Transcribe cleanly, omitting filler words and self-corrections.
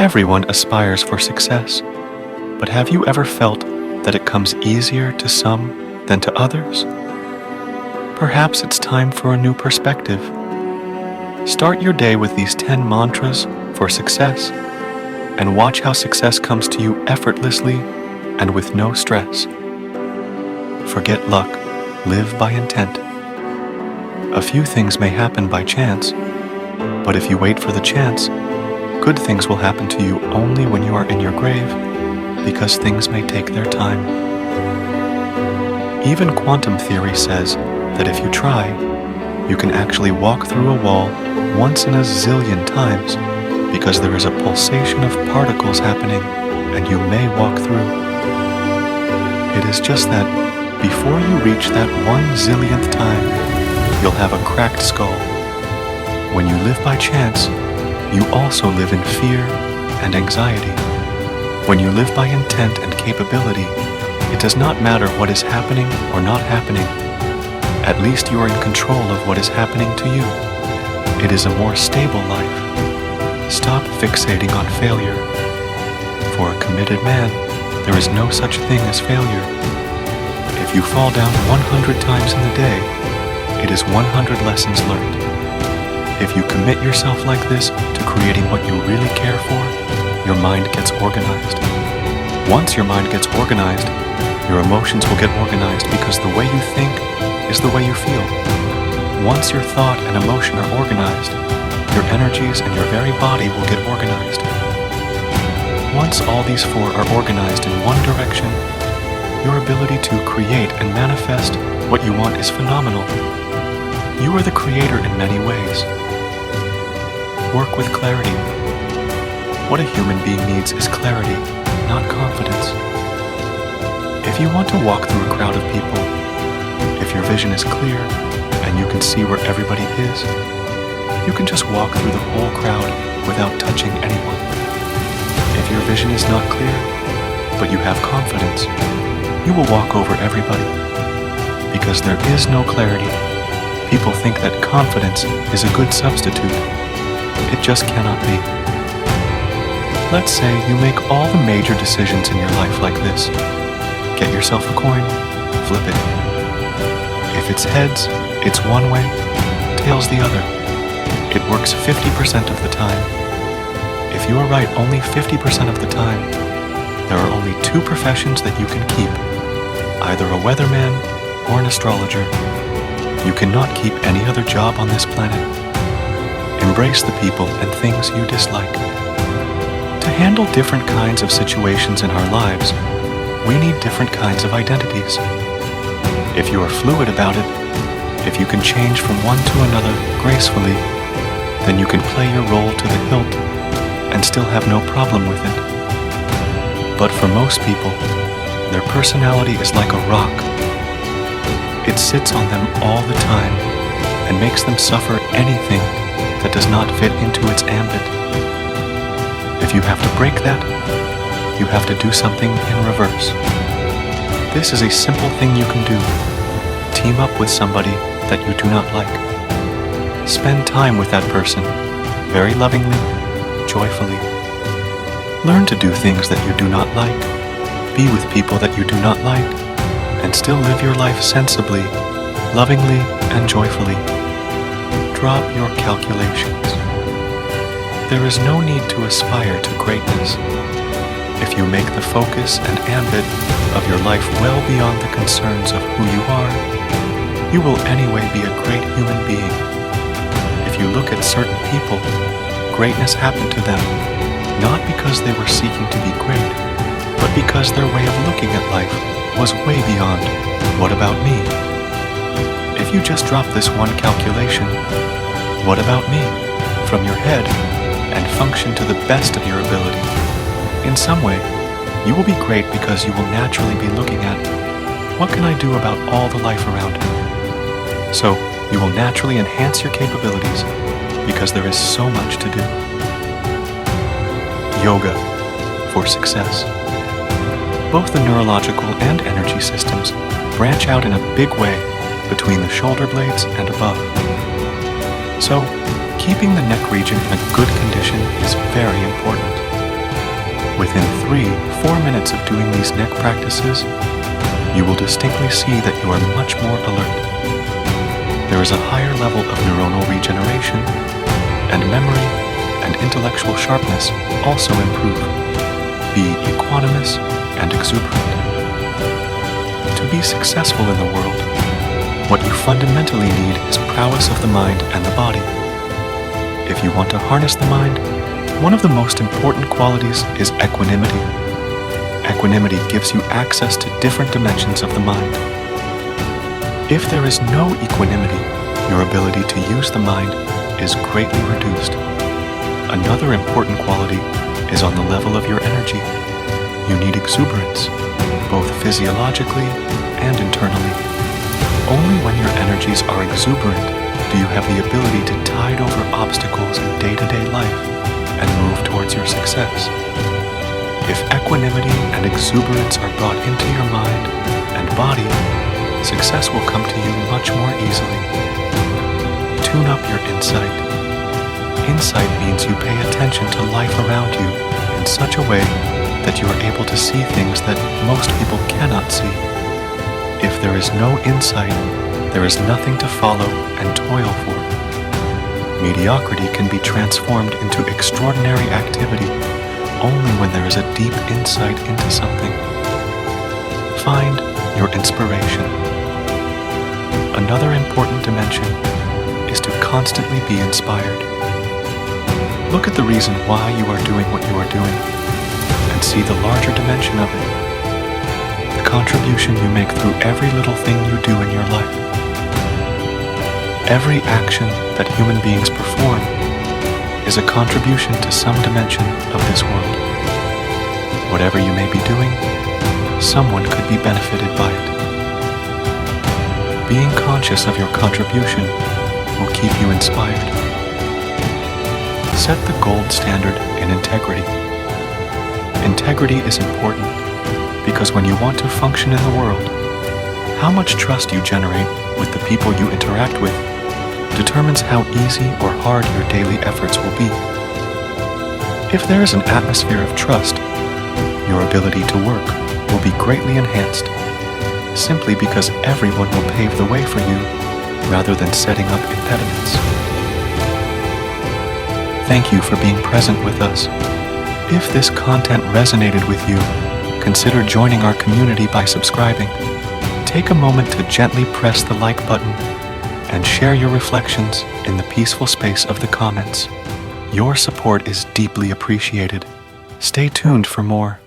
Everyone aspires for success, but have you ever felt that it comes easier to some than to others? Perhaps it's time for a new perspective. Start your day with these 10 mantras for success, and watch how success comes to you effortlessly and with no stress. Forget luck, live by intent. A few things may happen by chance, but if you wait for the chance, good things will happen to you only when you are in your grave, because things may take their time. Even quantum theory says that if you try, you can actually walk through a wall once in a zillion times, because there is a pulsation of particles happening and you may walk through. It is just that before you reach that 1 zillionth time, you'll have a cracked skull. When you live by chance, you also live in fear and anxiety. When you live by intent and capability, it does not matter what is happening or not happening. At least you are in control of what is happening to you. It is a more stable life. Stop fixating on failure. For a committed man, there is no such thing as failure. If you fall down 100 times in the day, it is 100 lessons learned. If you commit yourself like this to creating what you really care for, your mind gets organized. Once your mind gets organized, your emotions will get organized, because the way you think is the way you feel. Once your thought and emotion are organized, your energies and your very body will get organized. Once all these four are organized in one direction, your ability to create and manifest what you want is phenomenal. You are the creator in many ways. Work with clarity. What a human being needs is clarity, not confidence. If you want to walk through a crowd of people, if your vision is clear and you can see where everybody is, you can just walk through the whole crowd without touching anyone. If your vision is not clear, but you have confidence, you will walk over everybody. Because there is no clarity, people think that confidence is a good substitute. It just cannot be. Let's say you make all the major decisions in your life like this. Get yourself a coin, flip it. If it's heads, it's one way, tails the other. It works 50% of the time. If you are right only 50% of the time, there are only 2 professions that you can keep, either a weatherman or an astrologer. You cannot keep any other job on this planet. Embrace the people and things you dislike. To handle different kinds of situations in our lives, we need different kinds of identities. If you are fluid about it, if you can change from one to another gracefully, then you can play your role to the hilt and still have no problem with it. But for most people, their personality is like a rock. It sits on them all the time and makes them suffer anything that does not fit into its ambit. If you have to break that, you have to do something in reverse. This is a simple thing you can do. Team up with somebody that you do not like. Spend time with that person, very lovingly, joyfully. Learn to do things that you do not like. Be with people that you do not like, and still live your life sensibly, lovingly, and joyfully. Drop your calculations. There is no need to aspire to greatness. If you make the focus and ambit of your life well beyond the concerns of who you are, you will anyway be a great human being. If you look at certain people, greatness happened to them, not because they were seeking to be great, but because their way of looking at life was way beyond, what about me? If you just drop this one calculation, what about me, from your head, and function to the best of your ability, in some way, you will be great, because you will naturally be looking at, what can I do about all the life around me? So, you will naturally enhance your capabilities, because there is so much to do. Yoga for success. Both the neurological and energy systems branch out in a big way between the shoulder blades and above. So, keeping the neck region in a good condition is very important. Within 3-4 minutes of doing these neck practices, you will distinctly see that you are much more alert. There is a higher level of neuronal regeneration, and memory and intellectual sharpness also improve. Be equanimous and exuberant. To be successful in the world, what you fundamentally need is prowess of the mind and the body. If you want to harness the mind, one of the most important qualities is equanimity. Equanimity gives you access to different dimensions of the mind. If there is no equanimity, your ability to use the mind is greatly reduced. Another important quality is on the level of your energy. You need exuberance, both physiologically and internally. Only when your energies are exuberant do you have the ability to tide over obstacles in day-to-day life and move towards your success. If equanimity and exuberance are brought into your mind and body, success will come to you much more easily. Tune up your insight. Insight means you pay attention to life around you in such a way that you are able to see things that most people cannot see. If there is no insight, there is nothing to follow and toil for. Mediocrity can be transformed into extraordinary activity only when there is a deep insight into something. Find your inspiration. Another important dimension is to constantly be inspired. Look at the reason why you are doing what you are doing and see the larger dimension of it. The contribution you make through every little thing you do in your life. Every action that human beings perform is a contribution to some dimension of this world. Whatever you may be doing, someone could be benefited by it. Being conscious of your contribution will keep you inspired. Set the gold standard in integrity. Integrity is important because when you want to function in the world, how much trust you generate with the people you interact with determines how easy or hard your daily efforts will be. If there is an atmosphere of trust, your ability to work will be greatly enhanced, simply because everyone will pave the way for you rather than setting up impediments. Thank you for being present with us. If this content resonated with you, consider joining our community by subscribing. Take a moment to gently press the like button and share your reflections in the peaceful space of the comments. Your support is deeply appreciated. Stay tuned for more.